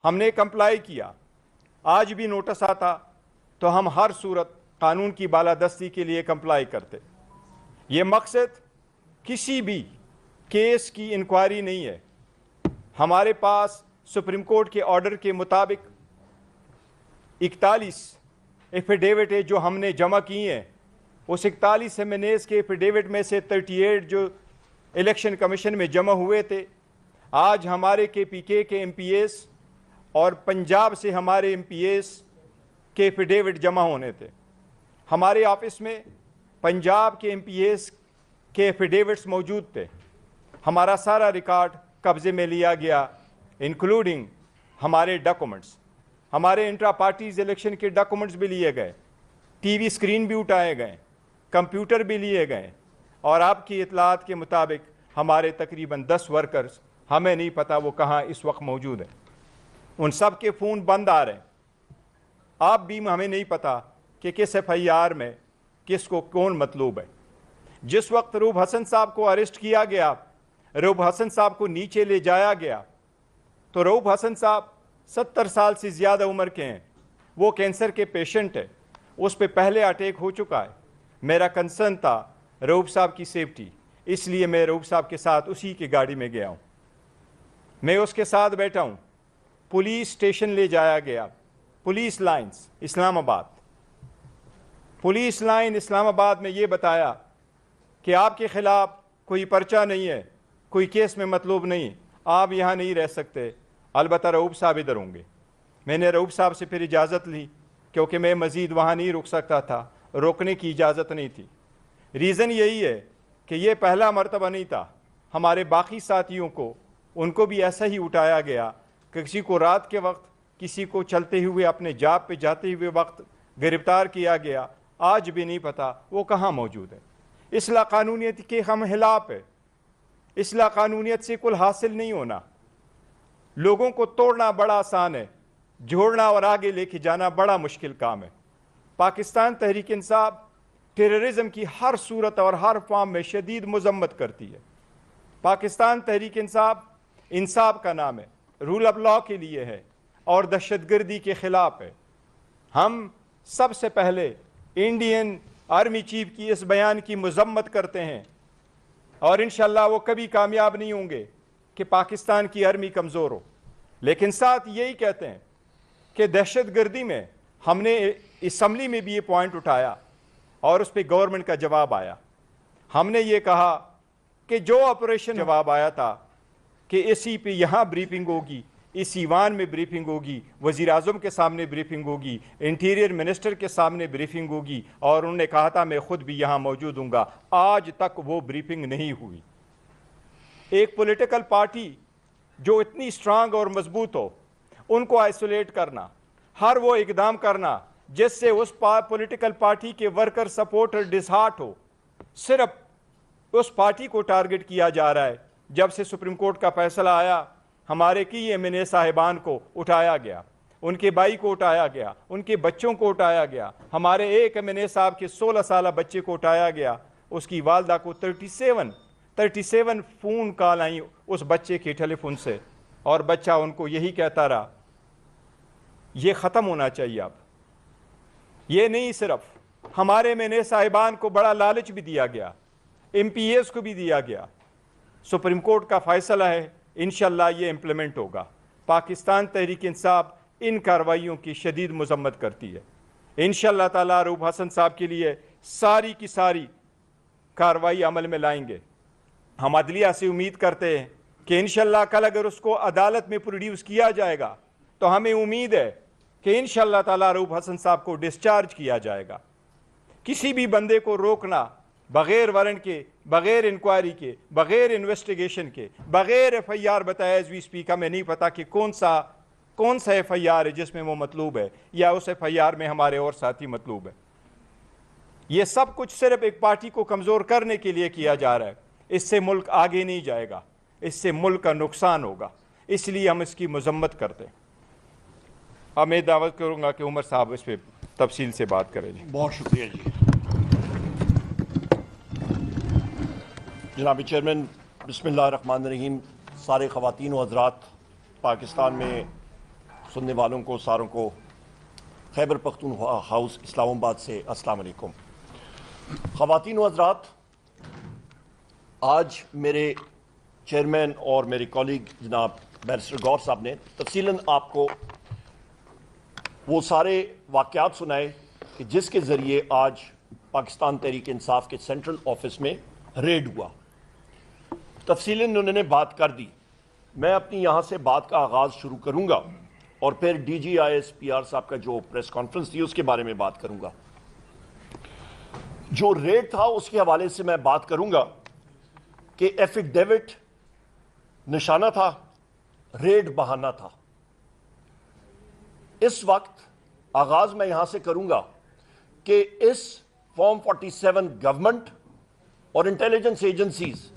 ہم نے کمپلائی کیا. آج بھی نوٹس آتا تو ہم ہر صورت قانون کی بالادستی کے لیے کمپلائی کرتے. یہ مقصد کسی بھی کیس کی انکوائری نہیں ہے. ہمارے پاس سپریم کورٹ کے آرڈر کے مطابق 41 ایفیڈیوٹ ہے جو ہم نے جمع کی ہیں. اس 41 ایمنیز کے ایفیڈیوٹ میں سے 38 جو الیکشن کمیشن میں جمع ہوئے تھے. آج ہمارے کے پی کے ایم پی ایس اور پنجاب سے ہمارے ایم پی ایس کے ایفیڈیوٹ جمع ہونے تھے. ہمارے آفس میں پنجاب کے ایم پی ایس کے ایفیڈیوٹس موجود تھے. ہمارا سارا ریکارڈ قبضے میں لیا گیا انکلوڈنگ ہمارے ڈاکومنٹس. ہمارے انٹرا پارٹیز الیکشن کے ڈاکومنٹس بھی لیے گئے, ٹی وی اسکرین بھی اٹھائے گئے, کمپیوٹر بھی لیے گئے. اور آپ کی اطلاعات کے مطابق ہمارے تقریباً 10 ورکرز, ہمیں نہیں پتہ وہ کہاں اس وقت موجود ہیں. ان سب کے فون بند آ رہے ہیں. آپ بھی ہمیں نہیں پتہ کہ کس ایف آئی آر میں کس کو کون مطلوب ہے. جس وقت روب حسن صاحب کو اریسٹ کیا گیا, روب حسن صاحب کو نیچے لے جایا گیا, تو روب حسن صاحب 70 سال سے زیادہ عمر کے ہیں. وہ کینسر کے پیشنٹ ہے, اس پہ پہلے اٹیک ہو چکا ہے. میرا کنسرن تھا روب صاحب کی سیفٹی, اس لیے میں روب صاحب کے ساتھ اسی کی گاڑی میں گیا ہوں. میں اس کے ساتھ بیٹھا ہوں. پولیس اسٹیشن لے جایا گیا, پولیس لائنز اسلام آباد. پولیس لائن اسلام آباد میں یہ بتایا کہ آپ کے خلاف کوئی پرچہ نہیں ہے, کوئی کیس میں مطلوب نہیں, آپ یہاں نہیں رہ سکتے. البتہ رؤوف صاحب ادھر ہوں گے. میں نے رؤوف صاحب سے پھر اجازت لی کیونکہ میں مزید وہاں نہیں رک سکتا تھا, روکنے کی اجازت نہیں تھی. ریزن یہی ہے کہ یہ پہلا مرتبہ نہیں تھا. ہمارے باقی ساتھیوں کو, ان کو بھی ایسا ہی اٹھایا گیا کہ کسی کو رات کے وقت, کسی کو چلتے ہوئے اپنے جاب پہ جاتے ہوئے وقت گرفتار کیا گیا. آج بھی نہیں پتہ وہ کہاں موجود ہے. اصلاح قانونیت کے ہم خلاف ہے. اصلاح قانونیت سے کل حاصل نہیں ہونا. لوگوں کو توڑنا بڑا آسان ہے, جوڑنا اور آگے لے کے جانا بڑا مشکل کام ہے. پاکستان تحریک انصاف ٹیررزم کی ہر صورت اور ہر فارم میں شدید مذمت کرتی ہے. پاکستان تحریک انصاف انصاف کا نام ہے, رول آف لا کے لیے ہے اور دہشت گردی کے خلاف ہے. ہم سب سے پہلے انڈین آرمی چیف کی اس بیان کی مذمت کرتے ہیں, اور انشاءاللہ وہ کبھی کامیاب نہیں ہوں گے کہ پاکستان کی آرمی کمزور ہو. لیکن ساتھ یہی کہتے ہیں کہ دہشت گردی میں ہم نے اسمبلی میں بھی یہ پوائنٹ اٹھایا اور اس پہ گورنمنٹ کا جواب آیا. ہم نے یہ کہا کہ جو آپریشن جواب آیا تھا کہ اسی پہ یہاں بریفنگ ہوگی, اس ایوان میں بریفنگ ہوگی, وزیر اعظم کے سامنے بریفنگ ہوگی, انٹیریئر منسٹر کے سامنے بریفنگ ہوگی, اور انہوں نے کہا تھا میں خود بھی یہاں موجود ہوں گا. آج تک وہ بریفنگ نہیں ہوئی. ایک پولیٹیکل پارٹی جو اتنی اسٹرانگ اور مضبوط ہو, ان کو آئسولیٹ کرنا, ہر وہ اقدام کرنا جس سے اس پولیٹیکل پارٹی کے ورکر سپورٹر ڈسہارٹ ہو, صرف اس پارٹی کو ٹارگٹ کیا جا رہا ہے. جب سے سپریم کورٹ کا فیصلہ آیا, ہمارے کی ایم این اے صاحبان کو اٹھایا گیا, ان کے بھائی کو اٹھایا گیا, ان کے بچوں کو اٹھایا گیا. ہمارے ایک ایم این اے صاحب کے 16 سالہ بچے کو اٹھایا گیا. اس کی والدہ کو 37 فون کال آئیں اس بچے کے ٹیلی فون سے, اور بچہ ان کو یہی کہتا رہا یہ ختم ہونا چاہیے. اب یہ نہیں, صرف ہمارے ایم این اے صاحبان کو بڑا لالچ بھی دیا گیا, ایم پی ایس کو بھی دیا گیا. سپریم کورٹ کا فیصلہ ہے, انشاءاللہ یہ امپلیمنٹ ہوگا. پاکستان تحریک انصاف ان کارروائیوں کی شدید مذمت کرتی ہے. انشاءاللہ تعالیٰ روب حسن صاحب کے لیے ساری کی ساری کارروائی عمل میں لائیں گے. ہم عدلیہ سے امید کرتے ہیں کہ انشاءاللہ کل اگر اس کو عدالت میں پروڈیوس کیا جائے گا تو ہمیں امید ہے کہ انشاءاللہ تعالیٰ روب حسن صاحب کو ڈسچارج کیا جائے گا. کسی بھی بندے کو روکنا بغیر وارنٹ کے, بغیر انکوائری کے, بغیر انویسٹیگیشن کے, بغیر ایف آئی آر بتایا ایز وی اسپیک, ہمیں نہیں پتا کہ کون سا ایف آئی آر ہے جس میں وہ مطلوب ہے, یا اس ایف آئی آر میں ہمارے اور ساتھی مطلوب ہے. یہ سب کچھ صرف ایک پارٹی کو کمزور کرنے کے لیے کیا جا رہا ہے. اس سے ملک آگے نہیں جائے گا, اس سے ملک کا نقصان ہوگا. اس لیے ہم اس کی مذمت کرتے ہیں. اب میں دعوت کروں گا کہ عمر صاحب اس پہ تفصیل سے بات کریں. بہت شکریہ جی. جناب چیئرمین, بسم اللہ الرحمن الرحیم. سارے خواتین و حضرات, پاکستان میں سننے والوں کو ساروں کو خیبر پختونخوا ہاؤس اسلام آباد سے السلام علیکم۔ خواتین و حضرات، آج میرے چیئرمین اور میرے کولیگ جناب بیرسٹر غور صاحب نے تفصیلاً آپ کو وہ سارے واقعات سنائے کہ جس کے ذریعے آج پاکستان تحریک انصاف کے سینٹرل آفس میں ریڈ ہوا۔ تفصیلاً انہوں نے بات کر دی۔ میں اپنی یہاں سے بات کا آغاز شروع کروں گا اور پھر D G I S P R صاحب کا جو پریس کانفرنس تھی اس کے بارے میں بات کروں گا۔ جو ریڈ تھا اس کے حوالے سے میں بات کروں گا کہ ایفیڈیوٹ نشانہ تھا، ریڈ بہانہ تھا۔ اس وقت آغاز میں یہاں سے کروں گا کہ اس فارم 47 گورنمنٹ اور انٹیلیجنس ایجنسیز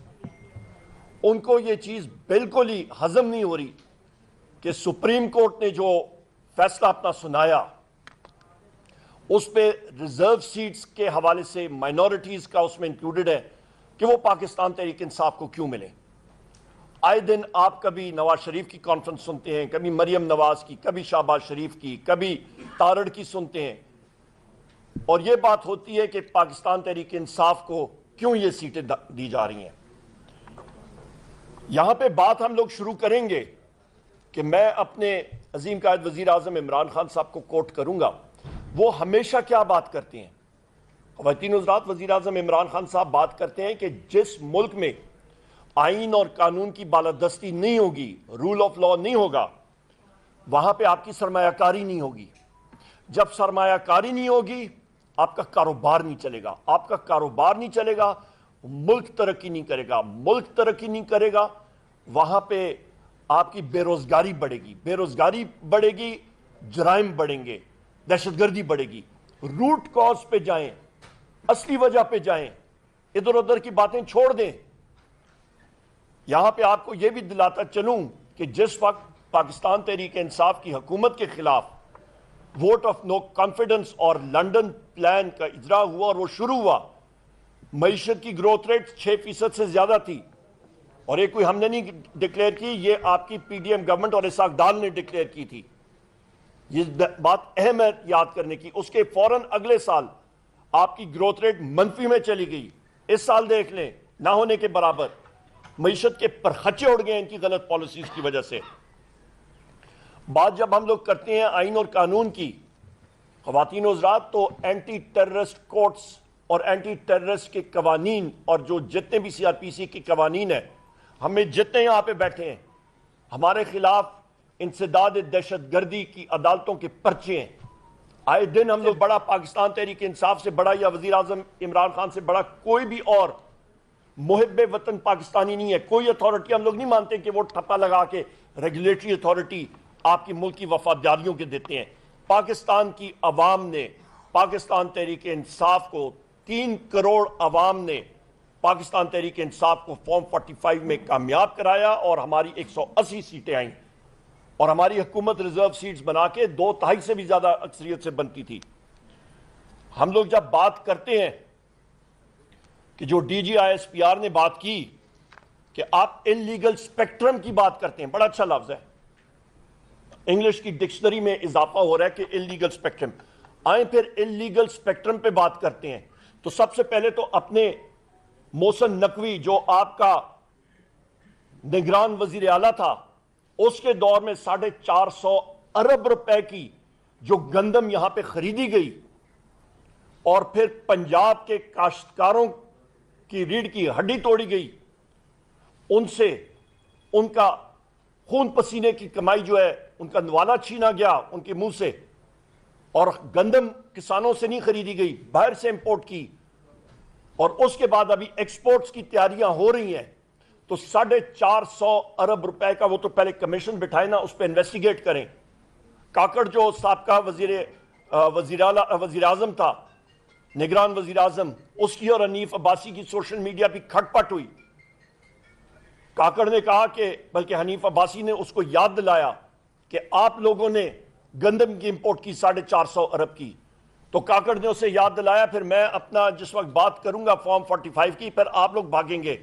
ان کو یہ چیز بالکل ہی ہضم نہیں ہو رہی کہ سپریم کورٹ نے جو فیصلہ اپنا سنایا اس پہ ریزرو سیٹس کے حوالے سے مائنورٹیز کا اس میں انکلوڈڈ ہے کہ وہ پاکستان تحریک انصاف کو کیوں ملے۔ آئے دن آپ کبھی نواز شریف کی کانفرنس سنتے ہیں، کبھی مریم نواز کی، کبھی شہباز شریف کی، کبھی تارڑ کی سنتے ہیں، اور یہ بات ہوتی ہے کہ پاکستان تحریک انصاف کو کیوں یہ سیٹیں دی جا رہی ہیں۔ یہاں پہ بات ہم لوگ شروع کریں گے کہ میں اپنے عظیم قائد وزیر اعظم عمران خان صاحب کو کوٹ کروں گا۔ وہ ہمیشہ کیا بات کرتے ہیں؟ خواتین حضرات، وزیر اعظم عمران خان صاحب بات کرتے ہیں کہ جس ملک میں آئین اور قانون کی بالادستی نہیں ہوگی، رول آف لا نہیں ہوگا، وہاں پہ آپ کی سرمایہ کاری نہیں ہوگی۔ جب سرمایہ کاری نہیں ہوگی، آپ کا کاروبار نہیں چلے گا۔ آپ کا کاروبار نہیں چلے گا، ملک ترقی نہیں کرے گا۔ ملک ترقی نہیں کرے گا، وہاں پہ آپ کی بے روزگاری بڑھے گی۔ بے روزگاری بڑھے گی، جرائم بڑھیں گے، دہشت گردی بڑھے گی۔ روٹ کاز پہ جائیں، اصلی وجہ پہ جائیں، ادھر ادھر کی باتیں چھوڑ دیں۔ یہاں پہ آپ کو یہ بھی دلاتا چلوں کہ جس وقت پاکستان تحریک انصاف کی حکومت کے خلاف ووٹ آف نو کانفیڈنس اور لنڈن پلان کا اجرا ہوا اور وہ شروع ہوا، معیشت کی گروتھ ریٹ 6% سے زیادہ تھی، اور یہ کوئی ہم نے نہیں ڈکلیئر کی، یہ آپ کی پی ڈی ایم گورنمنٹ اور اسحاق ڈار نے ڈکلیئر کی تھی۔ یہ بات اہم ہے یاد کرنے کی۔ اس کے فوراً اگلے سال آپ کی گروتھ ریٹ منفی میں چلی گئی۔ اس سال دیکھ لیں، نہ ہونے کے برابر۔ معیشت کے پرخچے اڑ گئے ان کی غلط پالیسیز کی وجہ سے۔ بات جب ہم لوگ کرتے ہیں آئین اور قانون کی، خواتین و حضرات، تو اینٹی ٹیررسٹ کورٹس اور اینٹی ٹیررسٹ کے قوانین اور جو جتنے بھی سی آر پی سی کے قوانین ہیں، ہمیں جتنے یہاں پہ بیٹھے ہیں، ہمارے خلاف انسداد دہشت گردی کی عدالتوں کے پرچے ہیں۔ آئے دن ہم لوگ بڑا پاکستان تحریک انصاف سے بڑا یا وزیر اعظم عمران خان سے بڑا کوئی بھی اور محب وطن پاکستانی نہیں ہے۔ کوئی اتھارٹی ہم لوگ نہیں مانتے کہ وہ ٹھپا لگا کے ریگولیٹری اتھارٹی آپ کی ملک کی وفاداریوں کے دیتے ہیں۔ پاکستان کی عوام نے پاکستان تحریک انصاف کو 3 کروڑ عوام نے پاکستان تحریک انصاف کو فارم 45 میں کامیاب کرایا، اور ہماری 180 سیٹیں آئیں، اور ہماری حکومت ریزرو سیٹس بنا کے 2/3 سے بھی زیادہ اکثریت سے بنتی تھی۔ ہم لوگ جب بات کرتے ہیں کہ جو D G I S P R نے بات کی کہ آپ انلیگل سپیکٹرم کی بات کرتے ہیں، بڑا اچھا لفظ ہے، انگلش کی ڈکشنری میں اضافہ ہو رہا ہے کہ انلیگل سپیکٹرم۔ آئیں پھر انلیگل سپیکٹرم پہ بات کرتے ہیں، تو سب سے پہلے تو اپنے محسن نقوی جو آپ کا نگران وزیر اعلیٰ تھا، اس کے دور میں 450 ارب روپے کی جو گندم یہاں پہ خریدی گئی، اور پھر پنجاب کے کاشتکاروں کی ریڑھ کی ہڈی توڑی گئی، ان سے ان کا خون پسینے کی کمائی جو ہے ان کا نوالا چھینا گیا ان کے منہ سے، اور گندم کسانوں سے نہیں خریدی گئی، باہر سے امپورٹ کی، اور اس کے بعد ابھی ایکسپورٹس کی تیاریاں ہو رہی ہیں۔ تو 450 ارب روپے کا وہ تو پہلے کمیشن بٹھائے نا، اس پہ انویسٹیگیٹ کریں۔ کاکڑ جو سابقہ وزیر اعظم تھا، نگران وزیر اعظم، اس کی اور حنیف عباسی کی سوشل میڈیا پہ کھٹ پٹ ہوئی۔ کاکڑ نے کہا کہ، بلکہ حنیف عباسی نے اس کو یاد دلایا کہ آپ لوگوں نے گندم کی امپورٹ کی 450 ارب کی، تو کاکڑ نے اسے یاد دلایا، پھر میں اپنا جس وقت بات کروں گا فارم 45 کی، پھر آپ لوگ بھاگیں گے،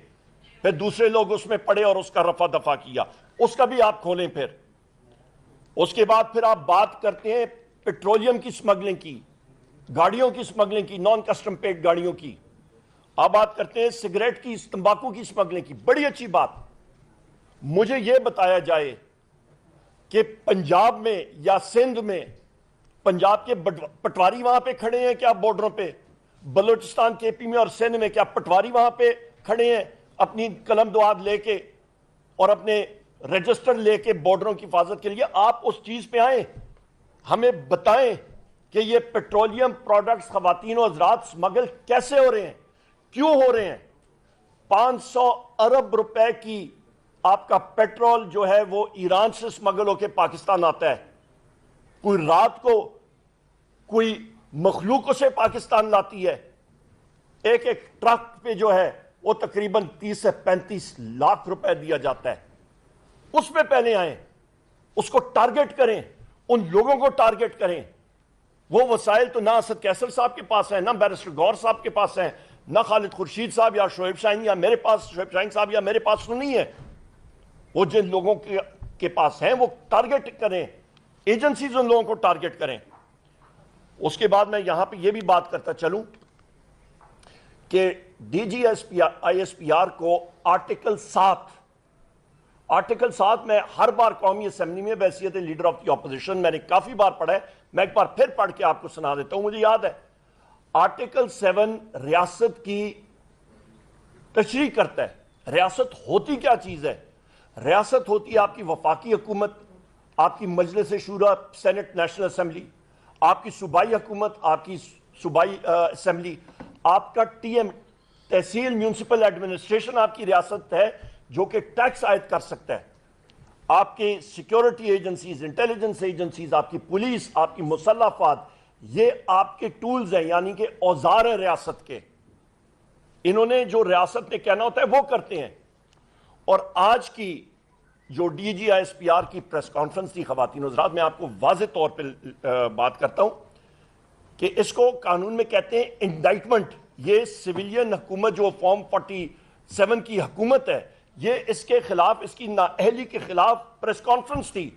پھر دوسرے لوگ اس میں پڑے اور اس کا رفع دفع کیا، اس کا بھی آپ کھولیں۔ پھر اس کے بعد پھر آپ بات کرتے ہیں پیٹرولیم کی سمگلنگ کی، گاڑیوں کی سمگلنگ کی، نان کسٹم پیڈ گاڑیوں کی، آپ بات کرتے ہیں سگریٹ کی، تمباکو کی سمگلنگ کی. بڑی اچھی بات. مجھے یہ بتایا جائے کہ پنجاب میں یا سندھ میں پنجاب کے پٹواری وہاں پہ کھڑے ہیں کیا بارڈروں پہ؟ بلوچستان کے پی میں اور سندھ میں کیا پٹواری وہاں پہ کھڑے ہیں اپنی قلم دعاد لے کے اور اپنے رجسٹر لے کے بارڈروں کی حفاظت کے لیے؟ آپ اس چیز پہ آئیں، ہمیں بتائیں کہ یہ پیٹرولیم پروڈکٹس خواتین و حضرات سمگل کیسے ہو رہے ہیں، کیوں ہو رہے ہیں؟ 500 ارب روپے کی آپ کا پیٹرول جو ہے وہ ایران سے سمگل ہو کے پاکستان آتا ہے. کوئی رات کو کوئی مخلوق اسے پاکستان لاتی ہے. ایک ایک ٹرک پہ جو ہے وہ تقریباً 30 سے 35 لاکھ روپے دیا جاتا ہے. اس پہ پہلے آئیں، اس کو ٹارگٹ کریں، ان لوگوں کو ٹارگٹ کریں. وہ وسائل تو نہ اسد کیسر صاحب کے پاس ہیں، نہ بیرسٹر غور صاحب کے پاس ہیں، نہ خالد خورشید صاحب یا شعیب شاہین یا میرے پاس، شعیب شاہین صاحب یا میرے پاس تو نہیں ہے. وہ جن لوگوں کے پاس ہیں وہ ٹارگٹ کریں، ایجنسیز ان لوگوں کو ٹارگٹ کریں. اس کے بعد میں یہاں پہ یہ بھی بات کرتا چلوں کہ D G I S P R کو آرٹیکل 7 میں ہر بار قومی اسمبلی میں بحیثیت لیڈر آف دی اپوزیشن میں نے کافی بار پڑھا ہے، میں ایک بار پھر پڑھ کے آپ کو سنا دیتا ہوں. مجھے یاد ہے آرٹیکل 7 ریاست کی تشریح کرتا ہے. ریاست ہوتی کیا چیز ہے؟ ریاست ہوتی ہے آپ کی وفاقی حکومت، آپ کی مجلس شورا سینٹ نیشنل اسمبلی، آپ کی صوبائی حکومت، آپ کی صوبائی اسمبلی، آپ کا ٹی ایم تحصیل میونسپل ایڈمنسٹریشن آپ کی ریاست ہے جو کہ ٹیکس عائد کر سکتا ہے. آپ کے سیکیورٹی ایجنسیز، انٹیلیجنس ایجنسیز، آپ کی پولیس، آپ کی مسلح افواج، یہ آپ کے ٹولز ہیں، یعنی کہ اوزار ہیں ریاست کے. انہوں نے جو ریاست نے کہنا ہوتا ہے وہ کرتے ہیں. اور آج کی جو D G I S P R کی پریس کانفرنس تھی خواتین و حضرات، میں آپ کو واضح طور پہ بات کرتا ہوں کہ اس کو قانون میں کہتے ہیں انڈائٹمنٹ. یہ سویلین حکومت جو فارم 47 کی حکومت ہے، یہ اس کے خلاف، اس کی نااہلی کے خلاف پریس کانفرنس تھی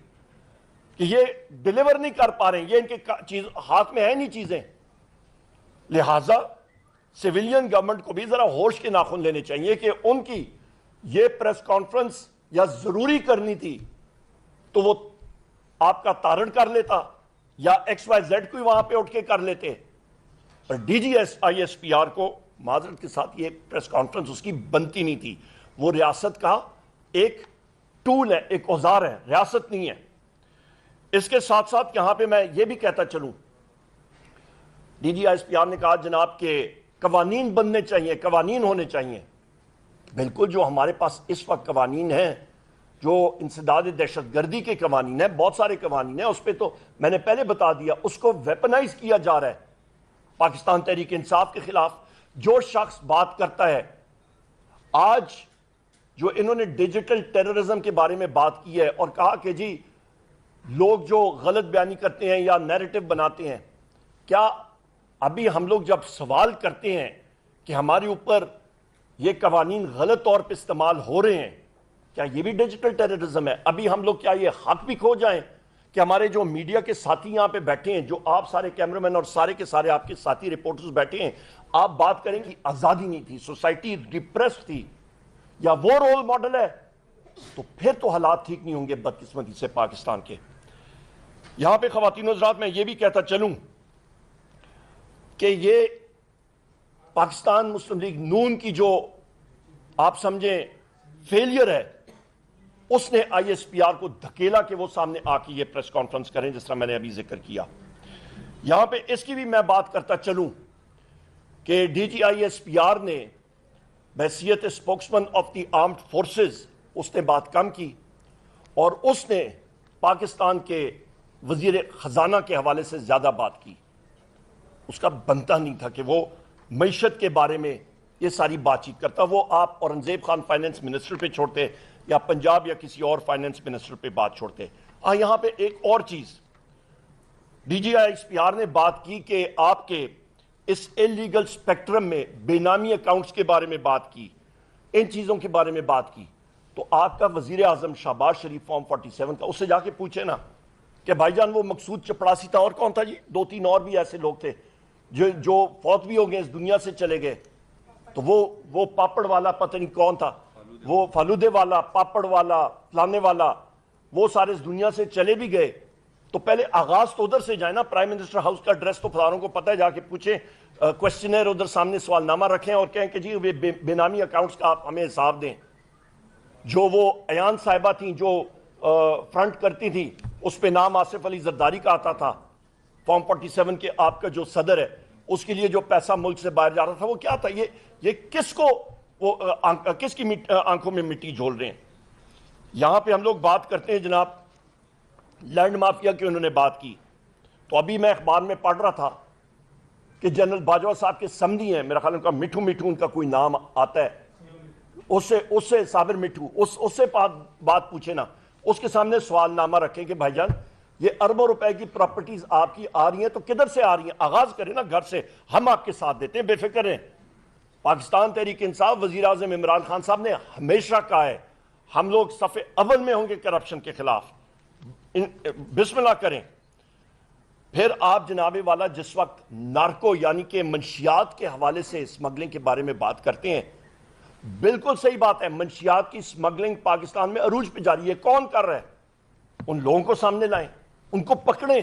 کہ یہ ڈیلیور نہیں کر پا رہے ہیں، یہ ان کے ہاتھ میں ہے نہیں چیزیں. لہٰذا سویلین گورنمنٹ کو بھی ذرا ہوش کے ناخن لینے چاہیے کہ ان کی یہ پریس کانفرنس یا ضروری کرنی تھی تو وہ آپ کا تارڑ کر لیتا یا ایکس وائی زیڈ کوئی وہاں پہ اٹھ کے کر لیتے. اور D G I S P R کو معذرت کے ساتھ یہ پریس کانفرنس اس کی بنتی نہیں تھی. وہ ریاست کا ایک ٹول ہے، ایک اوزار ہے، ریاست نہیں ہے. اس کے ساتھ ساتھ یہاں پہ میں یہ بھی کہتا چلوں، D G I S P R نے کہا جناب کہ قوانین بننے چاہیے، قوانین ہونے چاہیے. بالکل، جو ہمارے پاس اس وقت قوانین ہیں، جو انسداد دہشت گردی کے قوانین ہیں، بہت سارے قوانین ہیں، اس پہ تو میں نے پہلے بتا دیا، اس کو ویپنائز کیا جا رہا ہے پاکستان تحریک انصاف کے خلاف. جو شخص بات کرتا ہے، آج جو انہوں نے ڈیجیٹل ٹیررزم کے بارے میں بات کی ہے اور کہا کہ جی لوگ جو غلط بیانی کرتے ہیں یا نیریٹو بناتے ہیں، کیا ابھی ہم لوگ جب سوال کرتے ہیں کہ ہمارے اوپر یہ قوانین غلط طور پہ استعمال ہو رہے ہیں، کیا یہ بھی ڈیجیٹل ٹیررزم ہے؟ ابھی ہم لوگ کیا یہ حق بھی کھو جائیں کہ ہمارے جو میڈیا کے ساتھی یہاں پہ بیٹھے ہیں، جو آپ سارے کیمرامین اور سارے کے سارے آپ کے ساتھی رپورٹرز بیٹھے ہیں، آپ بات کریں کہ آزادی نہیں تھی، سوسائٹی ڈپریس تھی، یا وہ رول ماڈل ہے؟ تو پھر تو حالات ٹھیک نہیں ہوں گے بدقسمتی سے پاکستان کے. یہاں پہ خواتین و حضرات میں یہ بھی کہتا چلوں کہ یہ پاکستان مسلم لیگ نون کی جو آپ سمجھیں فیلئر ہے، اس نے آئی ایس پی آر کو دھکیلا کہ وہ سامنے آ کے یہ پریس کانفرنس کریں، جس طرح میں نے ابھی ذکر کیا. یہاں پہ اس کی بھی میں بات کرتا چلوں کہ D G I S P R نے بحیثیت spokesman of the armed forces اس نے بات کم کی، اور اس نے پاکستان کے وزیر خزانہ کے حوالے سے زیادہ بات کی. اس کا بنتا نہیں تھا کہ وہ معیشت کے بارے میں یہ ساری بات چیت کرتا. وہ آپ اورنگزیب خان فائنینس منسٹر پہ چھوڑتے یا پنجاب یا کسی اور فائنینس منسٹر پہ بات چھوڑتے. یہاں پہ ایک اور چیز D G I S P R نے بات کی کہ آپ کے اس انلیگل سپیکٹرم میں بے نامی اکاؤنٹس کے بارے میں بات کی، ان چیزوں کے بارے میں بات کی. تو آپ کا وزیر اعظم شہباز شریف فارم 47 کا، اس سے جا کے پوچھے نا کہ بھائی جان وہ مقصود چپڑاسی تھا، اور کون تھا جی؟ 2-3 اور بھی ایسے لوگ تھے جو فوت بھی ہو گئے، اس دنیا سے چلے گئے. تو وہ پاپڑ والا پتہ نہیں کون تھا، وہ فالودے والا، پاپڑ والا، فلانے والا، وہ سارے اس دنیا سے چلے بھی گئے. تو پہلے آغاز تو ادھر سے جائے نا. پرائم منسٹر ہاؤس کا ایڈریس تو فلانوں کو پتہ ہے، جا کے پوچھیں، کوشچنر ادھر سامنے سوال نامہ رکھیں اور کہیں کہ جی بے نامی اکاؤنٹس کا آپ ہمیں حساب دیں. جو وہ ایان صاحبہ تھیں جو فرنٹ کرتی تھیں، اس پہ نام آصف علی زرداری کا آتا تھا. فارم 47 کے آپ کا جو صدر ہے، اس کے لیے جو پیسہ ملک سے باہر جا رہا تھا وہ کیا تھا؟ یہ کس کو وہ کس کی آنکھوں میں مٹی جھول رہے ہیں؟ یہاں پہ ہم لوگ بات کرتے ہیں جناب لینڈ مافیا کی، انہوں نے بات کی. تو ابھی میں اخبار میں پڑھ رہا تھا کہ جنرل باجوہ صاحب کے سمدھی ہیں، میرا خیال ان کا مٹھو ان کا کوئی نام آتا ہے، اس سے صابر مٹھو، اس سے بات پوچھے نا، اس کے سامنے سوال نامہ رکھیں کہ بھائی جان یہ اربوں روپے کی پراپرٹیز آپ کی آ رہی ہیں تو کدھر سے آ رہی ہیں؟ آغاز کریں نا گھر سے، ہم آپ کے ساتھ دیتے ہیں، بے فکر ہیں. پاکستان تحریک انصاف، وزیر اعظم عمران خان صاحب نے ہمیشہ کہا ہے ہم لوگ صف اول میں ہوں گے کرپشن کے خلاف. بسم اللہ کریں. پھر آپ جناب والا جس وقت نارکو یعنی کہ منشیات کے حوالے سے اسمگلنگ کے بارے میں بات کرتے ہیں، بالکل صحیح بات ہے، منشیات کی اسمگلنگ پاکستان میں عروج پہ جاری ہے. کون کر رہا ہے؟ ان لوگوں کو سامنے لائیں، ان کو پکڑیں،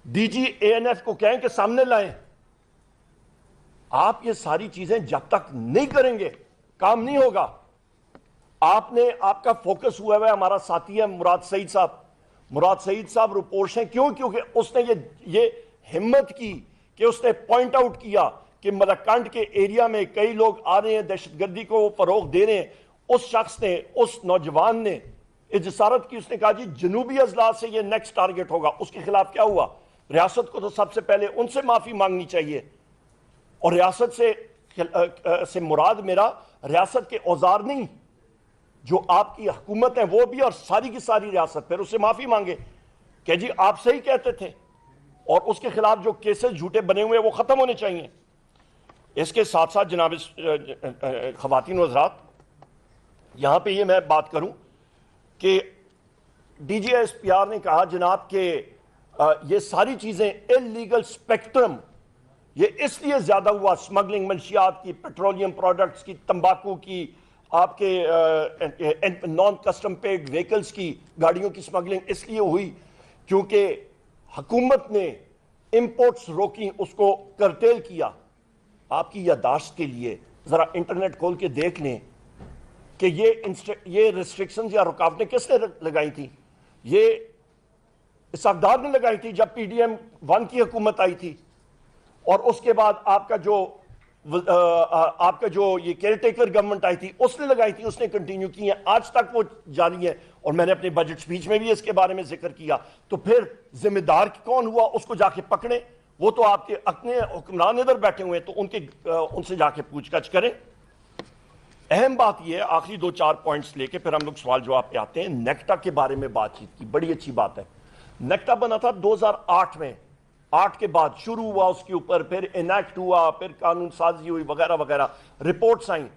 ڈی جی اے این ایف کو کہیں کہ سامنے لائیں. آپ یہ ساری چیزیں جب تک نہیں کریں گے کام نہیں ہوگا. آپ کا فوکس ہوا ہے، ہمارا ساتھی ہے مراد سعید صاحب رپورٹس ہیں. کیونکہ اس نے یہ ہمت کی کہ اس نے پوائنٹ آؤٹ کیا کہ ملکنڈ کے ایریا میں کئی لوگ آ رہے ہیں، دہشت گردی کو فروغ دے رہے ہیں. اس شخص نے، اس نوجوان نے جسارت کی، اس نے کہا جی جنوبی اضلاع سے یہ نیکسٹ ٹارگٹ ہوگا. اس کے خلاف کیا ہوا؟ ریاست کو تو سب سے پہلے ان سے معافی مانگنی چاہیے. اور ریاست سے مراد میرا ریاست کے اوزار نہیں، جو آپ کی حکومت ہے وہ بھی، اور ساری کی ساری ریاست. پھر اس سے معافی مانگے کہ جی آپ صحیح کہتے تھے، اور اس کے خلاف جو کیسز جھوٹے بنے ہوئے وہ ختم ہونے چاہیے. اس کے ساتھ ساتھ جناب خواتین و حضرات، یہاں پہ یہ میں بات کروں کہ D G S P R نے کہا جناب کہ یہ ساری چیزیں اللیگل سپیکٹرم، یہ اس لیے زیادہ ہوا، اسمگلنگ منشیات کی، پیٹرولیم پروڈکٹس کی، تمباکو کی، آپ کے نان کسٹم پیڈ ویکلز کی، گاڑیوں کی اسمگلنگ اس لیے ہوئی کیونکہ حکومت نے امپورٹس روکی، اس کو کرٹیل کیا. آپ کی یادداشت کے لیے ذرا انٹرنیٹ کھول کے دیکھ لیں کہ یہ ریسٹرکشنز یا رکاوٹیں کس نے لگائی تھی؟ یہ اسحاق نے لگائی تھی جب پی ڈی ایم 1 کی حکومت آئی تھی. اور اس کے بعد آپ کا جو یہ کیئر ٹیکر گورنمنٹ آئی تھی اس نے لگائی تھی، اس نے کنٹینیو کی ہیں، آج تک وہ جاری ہے. اور میں نے اپنے بجٹ سپیچ میں بھی اس کے بارے میں ذکر کیا. تو پھر ذمہ دار کون ہوا؟ اس کو جا کے پکڑیں. وہ تو آپ کے اپنے حکمران ادھر بیٹھے ہوئے ہیں، تو ان سے جا کے پوچھ گچھ کریں. اہم بات یہ ہے، آخری 2-4 پوائنٹس لے کے پھر ہم لوگ سوال جواب پہ آتے ہیں. نیکٹا کے بارے میں بات چیت کی، بڑی اچھی بات ہے. نیکٹا بنا تھا 2008 میں، 8 کے بعد شروع ہوا اس کے اوپر، پھر انیکٹ ہوا، پھر قانون سازی ہوئی وغیرہ وغیرہ، رپورٹس آئیں.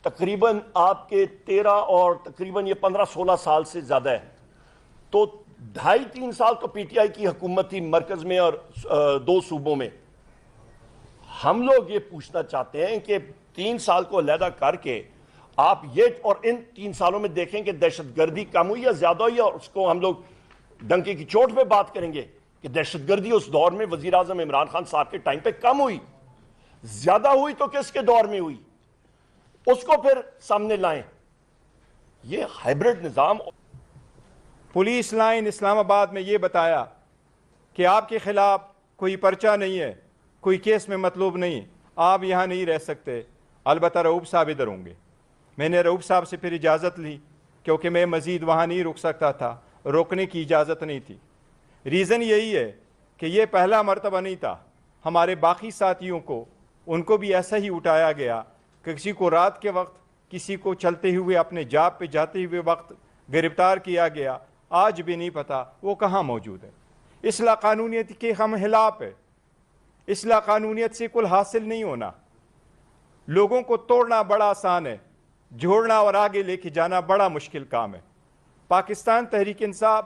تقریباً آپ کے 13 اور تقریباً یہ 15-16 سال سے زیادہ ہے. تو 2.5-3 سال تو پی ٹی آئی کی حکومت تھی مرکز میں اور 2 صوبوں میں. ہم لوگ یہ پوچھنا چاہتے ہیں کہ 3 سال کو علیحدہ کر کے آپ یہ، اور ان 3 سالوں میں دیکھیں کہ دہشت گردی کم ہوئی یا زیادہ ہوئی، اور اس کو ہم لوگ ڈنکے کی چوٹ پہ بات کریں گے کہ دہشت گردی اس دور میں وزیر اعظم عمران خان صاحب کے ٹائم پہ کم ہوئی، زیادہ ہوئی تو کس کے دور میں ہوئی، اس کو پھر سامنے لائیں. یہ ہائبرڈ نظام. پولیس لائن اسلام آباد میں یہ بتایا کہ آپ کے خلاف کوئی پرچہ نہیں ہے، کوئی کیس میں مطلوب نہیں، آپ یہاں نہیں رہ سکتے. البتہ رؤوف صاحب ادھر ہوں گے. میں نے رؤوف صاحب سے پھر اجازت لی کیونکہ میں مزید وہاں نہیں رک سکتا تھا، روکنے کی اجازت نہیں تھی. ریزن یہی ہے کہ یہ پہلا مرتبہ نہیں تھا. ہمارے باقی ساتھیوں کو، ان کو بھی ایسا ہی اٹھایا گیا کہ کسی کو رات کے وقت، کسی کو چلتے ہوئے اپنے جاب پہ جاتے ہوئے وقت گرفتار کیا گیا. آج بھی نہیں پتا وہ کہاں موجود ہے. اصلاح قانونیت کے ہم خلاف ہے. اصلاح قانونیت سے کل حاصل نہیں ہونا. لوگوں کو توڑنا بڑا آسان ہے، جوڑنا اور آگے لے کے جانا بڑا مشکل کام ہے. پاکستان تحریک انصاف